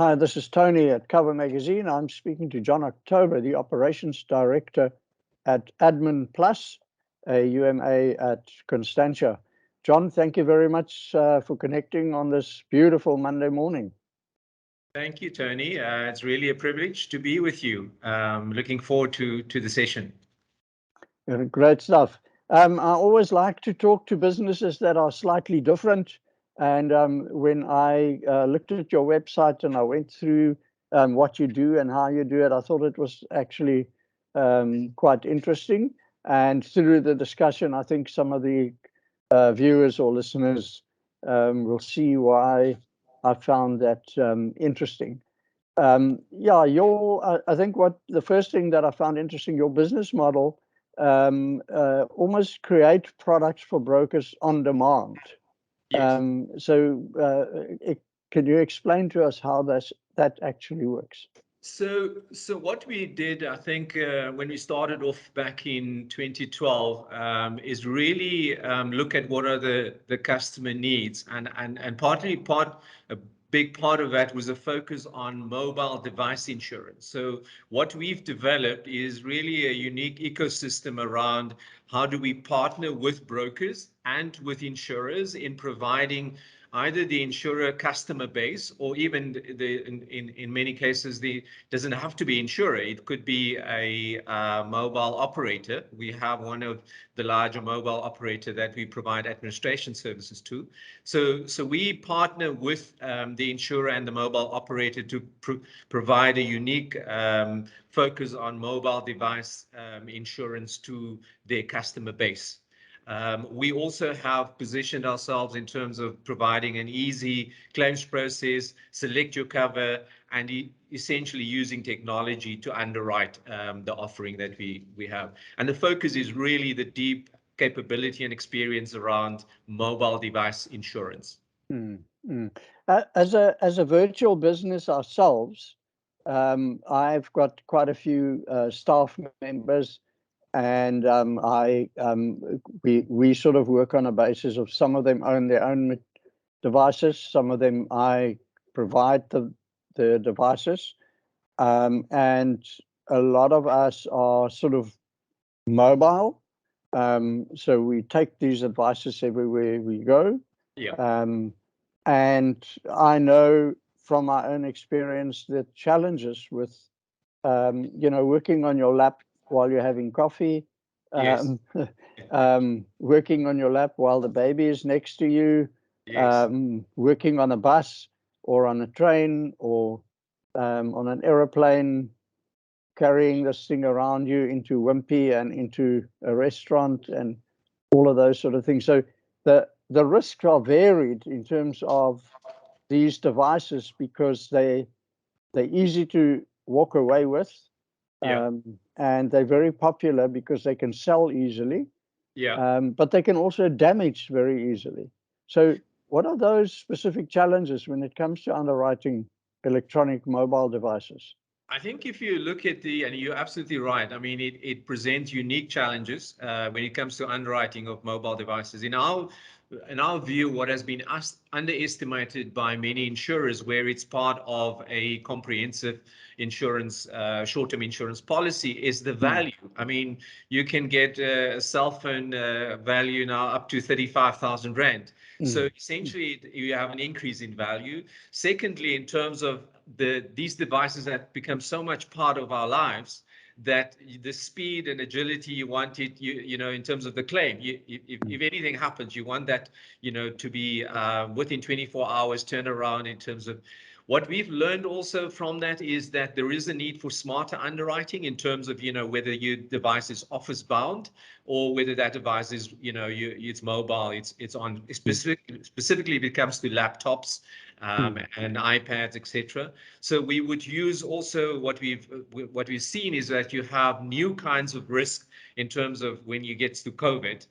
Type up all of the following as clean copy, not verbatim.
Hi, this is Tony at Cover Magazine. I'm speaking to John October, the Operations Director at Admin Plus, a UMA at Constantia. John, thank you very much for connecting on this beautiful Monday morning. Thank you, Tony. It's really a privilege to be with you. Looking forward to the session. Great stuff. I always like to talk to businesses that are slightly different. And when I looked at your website and I went through what you do and how you do it, I thought it was actually quite interesting. And through the discussion, I think some of the viewers or listeners will see why I found that interesting. I think what the first thing that I found interesting, your business model almost create products for brokers on demand. Yes. Can you explain to us how that actually works? So what we did, I think, when we started off back in 2012, is really look at what are the customer needs, and a big part of that was a focus on mobile device insurance. So what we've developed is really a unique ecosystem around how do we partner with brokers and with insurers in providing either the insurer customer base, or even in many cases, doesn't have to be insurer. It could be a mobile operator. We have one of the larger mobile operator that we provide administration services to. So we partner with the insurer and the mobile operator to provide a unique focus on mobile device insurance to their customer base. We also have positioned ourselves in terms of providing an easy claims process, select your cover, and essentially using technology to underwrite the offering that we have. And the focus is really the deep capability and experience around mobile device insurance. As a virtual business ourselves, I've got quite a few staff members, and we sort of work on a basis of some of them own their own devices, some of them I provide the devices, and a lot of us are sort of mobile, so we take these devices everywhere we go. Yeah. And I know from my own experience the challenges with working on your lap while you're having coffee, Yes. Working on your lap while the baby is next to you, Yes. Working on a bus or on a train or on an aeroplane, carrying this thing around you into Wimpy and into a restaurant and all of those sort of things. So the risks are varied in terms of these devices because they're easy to walk away with. Yeah. And they're very popular because they can sell easily, but they can also damage very easily. So what are those specific challenges when it comes to underwriting electronic mobile devices? I think if you look at and you're absolutely right. I mean, it presents unique challenges when it comes to underwriting of mobile devices. In our view, what has been underestimated by many insurers, where it's part of a comprehensive insurance, short-term insurance policy, is the value. I mean, you can get a cell phone value now up to 35,000 Rand. So essentially, you have an increase in value. Secondly, in terms of these devices that become so much part of our lives, that the speed and agility you want it, in terms of the claim, if anything happens, you want that, to be within 24 hours turnaround. In terms of what we've learned also from that is that there is a need for smarter underwriting in terms of, whether your device is office bound or whether that device is, it's mobile, it's on specifically if it comes to laptops and iPads, etc. So we would use also what we've seen is that you have new kinds of risk in terms of when you get to COVID.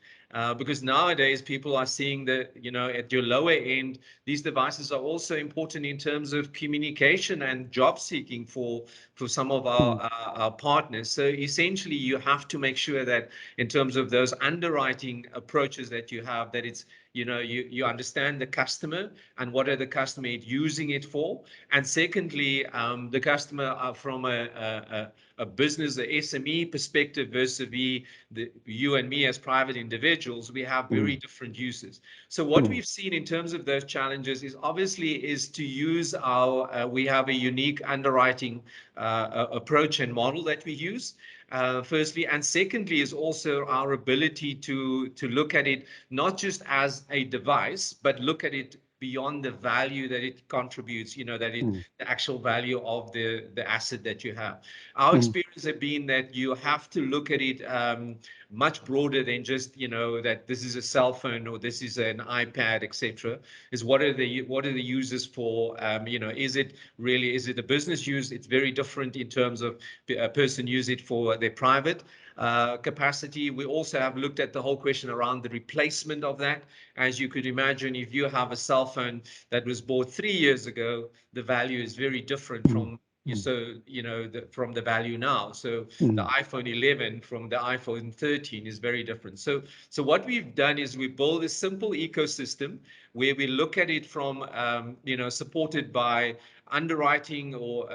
Because nowadays people are seeing that, at your lower end, these devices are also important in terms of communication and job seeking for some of our partners. So essentially, you have to make sure that in terms of those underwriting approaches that you have, that you understand the customer and what are the customer using it for. And secondly, the customer from a business, a SME perspective versus you and me as private individuals, we have very different uses. So what we've seen in terms of those challenges is obviously is to use we have a unique underwriting approach and model that we use. Firstly, and secondly is also our ability to look at it not just as a device, but look at it beyond the value that it contributes, the actual value of the asset that you have. Our experience has been that you have to look at it much broader than just, that this is a cell phone or this is an iPad, etc. Is what are the users for? Is it a business use? It's very different in terms of a person use it for their private capacity. We also have looked at the whole question around the replacement of that. As you could imagine, if you have a cell phone that was bought 3 years ago, the value is very different from from the value now. So the iPhone 11 from the iPhone 13 is very different. So what we've done is we build a simple ecosystem where we look at it from supported by underwriting or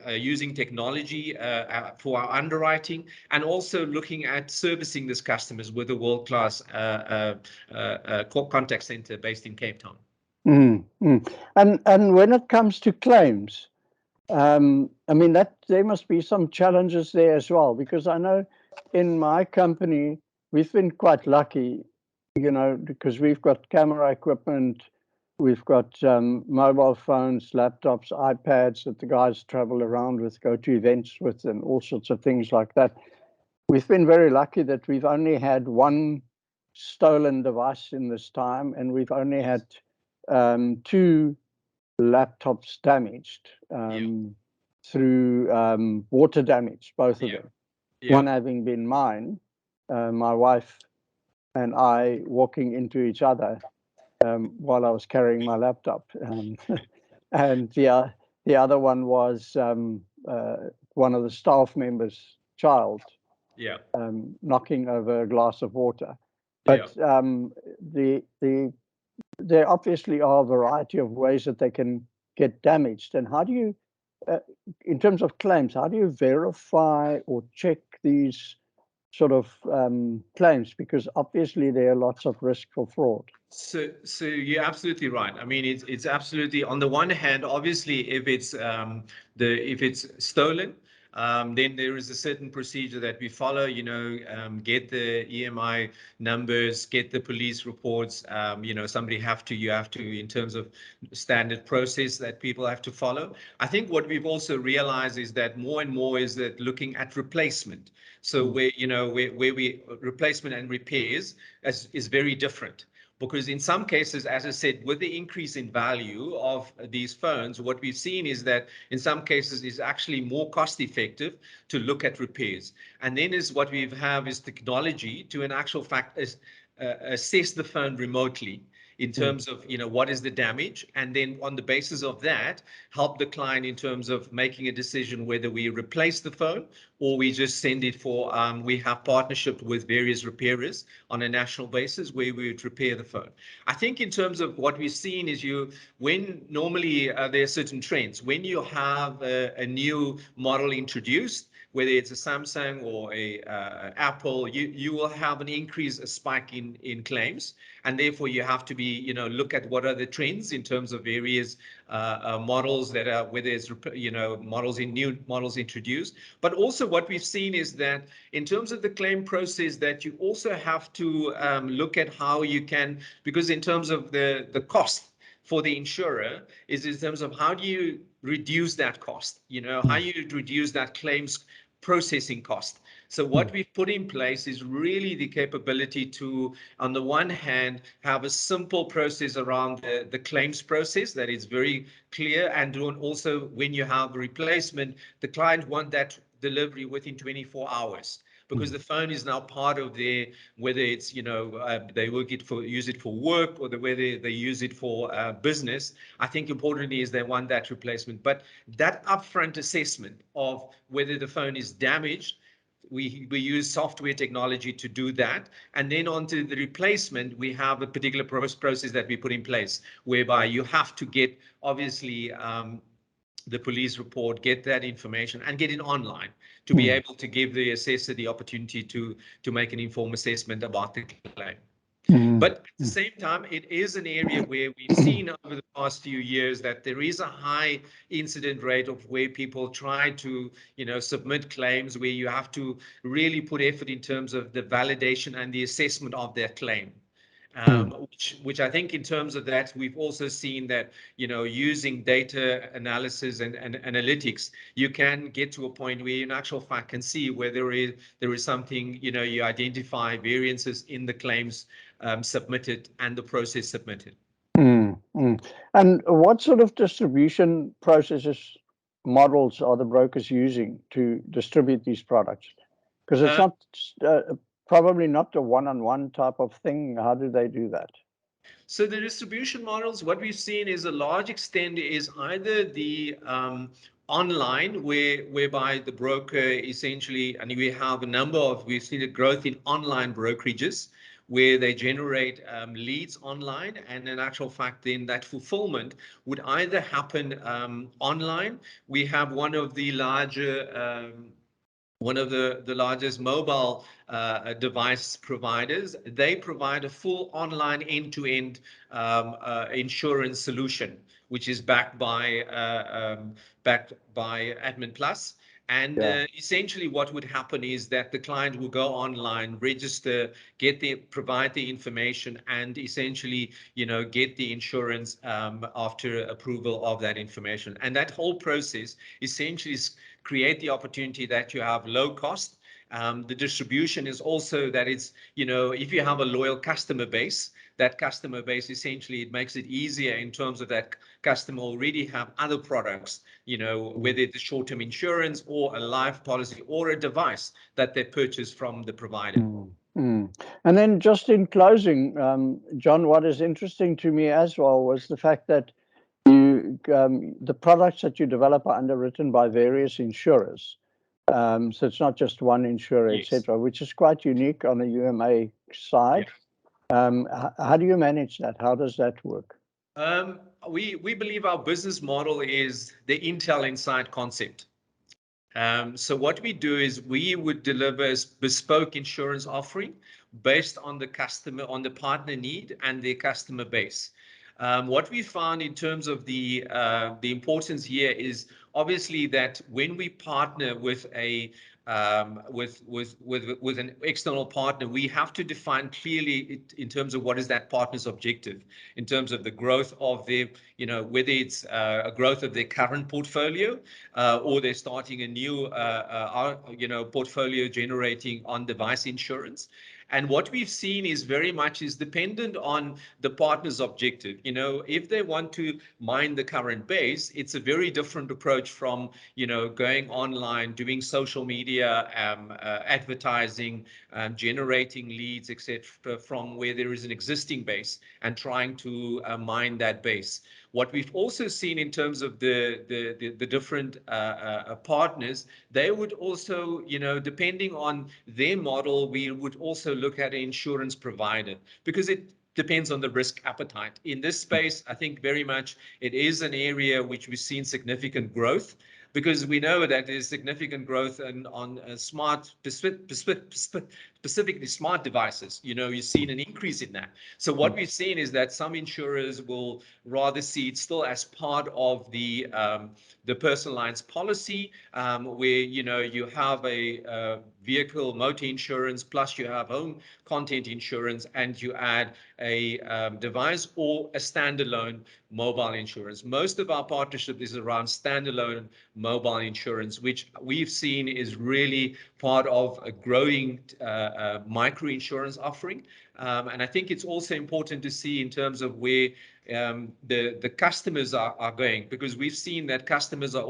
using technology for our underwriting, and also looking at servicing these customers with a world-class contact center based in Cape Town. And when it comes to claims, I mean, that there must be some challenges there as well, because I know in my company we've been quite lucky, because we've got camera equipment, we've got mobile phones, laptops, iPads that the guys travel around with, go to events with, and all sorts of things like that. We've been very lucky that we've only had one stolen device in this time, and we've only had 2 laptops damaged through water damage, both of them. One having been mine, my wife and I walking into each other while I was carrying my laptop, and the other one was one of the staff members' child, knocking over a glass of water. But there obviously are a variety of ways that they can get damaged. And how do you, in terms of claims, how do you verify or check these sort of claims? Because obviously there are lots of risk for fraud. So you're absolutely right. I mean, it's absolutely, on the one hand, obviously, if it's stolen, then there is a certain procedure that we follow. Get the EMI numbers, get the police reports. You have to, in terms of standard process that people have to follow. I think what we've also realized is that more and more is that looking at replacement. So where we replacement and repairs is very different. Because in some cases, as I said, with the increase in value of these phones, what we've seen is that in some cases it's actually more cost effective to look at repairs. And then what we have is technology to, in actual fact, assess the phone remotely in terms of, what is the damage, and then on the basis of that, help the client in terms of making a decision whether we replace the phone or we just send it for, we have partnership with various repairers on a national basis where we would repair the phone. I think in terms of what we've seen is when normally there are certain trends, when you have a new model introduced, whether it's a Samsung or a Apple, you will have an increase, a spike in claims, and therefore you have to be, look at what are the trends in terms of various models that are, whether it's new models introduced. But also what we've seen is that in terms of the claim process, that you also have to look at how you can, because in terms of the cost for the insurer is in terms of how do you reduce that cost, how you reduce that claims processing cost. So what we've put in place is really the capability to, on the one hand, have a simple process around the claims process that is very clear, and also when you have a replacement, the client want that delivery within 24 hours. Because the phone is now part of their, whether it's, they use it for work or whether they use it for business. I think importantly is they want that replacement. But that upfront assessment of whether the phone is damaged we use software technology to do that. And then onto the replacement, we have a particular process that we put in place whereby you have to get, obviously, the police report, get that information and get it online to be able to give the assessor the opportunity to make an informed assessment about the claim. But at the same time, it is an area where we've seen over the past few years that there is a high incident rate of where people try to, submit claims where you have to really put effort in terms of the validation and the assessment of their claim. Which I think in terms of that, we've also seen that, using data analysis and analytics, you can get to a point where you in actual fact can see where there is something, you identify variances in the claims submitted and the process submitted. And what sort of distribution processes models are the brokers using to distribute these products? Because it's not probably not a one-on-one type of thing. How do they do that? So the distribution models, what we've seen is a large extent is either the online, whereby the broker essentially, and we've seen a growth in online brokerages where they generate leads online, and in actual fact then that fulfillment would either happen online. We have one of the largest mobile device providers. They provide a full online end-to-end insurance solution, which is backed by Admin Plus. And essentially what would happen is that the client will go online, register, provide the information, and essentially, get the insurance after approval of that information. And that whole process essentially create the opportunity that you have low cost. The distribution is also that it's, if you have a loyal customer base, that customer base essentially, it makes it easier in terms of that customer already have other products, whether it's short-term insurance or a life policy or a device that they purchase from the provider. And then just in closing, John, what is interesting to me as well was the fact that the products that you develop are underwritten by various insurers. So it's not just one insurer, Yes. etc., which is quite unique on the UMA side. How do you manage that? How does that work? We believe our business model is the Intel Inside concept. So what we do is we would deliver a bespoke insurance offering based on the customer, on the partner need and their customer base. What we found in terms of the importance here is obviously that when we partner with a with an external partner, we have to define clearly in terms of what is that partner's objective, in terms of the growth of their, whether it's a growth of their current portfolio or they're starting a new, portfolio generating on device insurance. And what we've seen is very much is dependent on the partner's objective. If they want to mine the current base, it's a very different approach from, going online, doing social media, advertising, generating leads, etc., from where there is an existing base and trying to mine that base. What we've also seen in terms of the different partners, they would also, depending on their model, we would also look at an insurance provider because it depends on the risk appetite. In this space, I think very much it is an area which we've seen significant growth because we know that there's significant growth on smart, specifically smart devices. You've seen an increase in that. So what we've seen is that some insurers will rather see it still as part of the personalized policy, where you have a vehicle motor insurance plus you have home content insurance and you add a device or a standalone mobile insurance. Most of our partnership is around standalone mobile insurance, which we've seen is really part of a growing micro insurance offering. And I think it's also important to see in terms of where the customers are going, because we've seen that customers are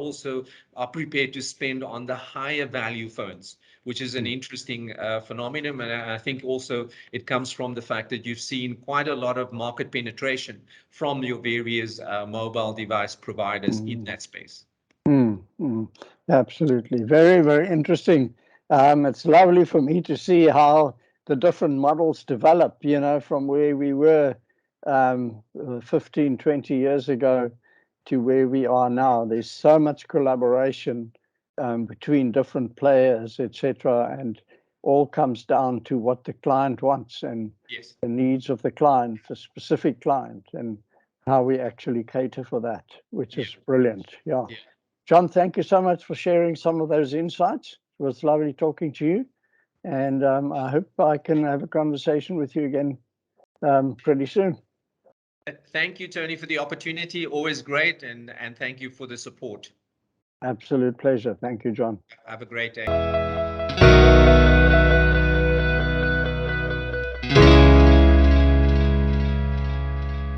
prepared to spend on the higher value phones, which is an interesting phenomenon. And I think also it comes from the fact that you've seen quite a lot of market penetration from your various mobile device providers in that space. Absolutely. Very, very interesting. It's lovely for me to see how the different models develop, you know, from where we were 15, 20 years ago to where we are now. There's so much collaboration between different players, etc., and all comes down to what the client wants and Yes. the needs of the client, the specific client, and how we actually cater for that, which is brilliant. Yeah. John, thank you so much for sharing some of those insights. It was lovely talking to you. And I hope I can have a conversation with you again pretty soon. Thank you, Tony, for the opportunity. Always great. And thank you for the support. Absolute pleasure. Thank you, John. Have a great day.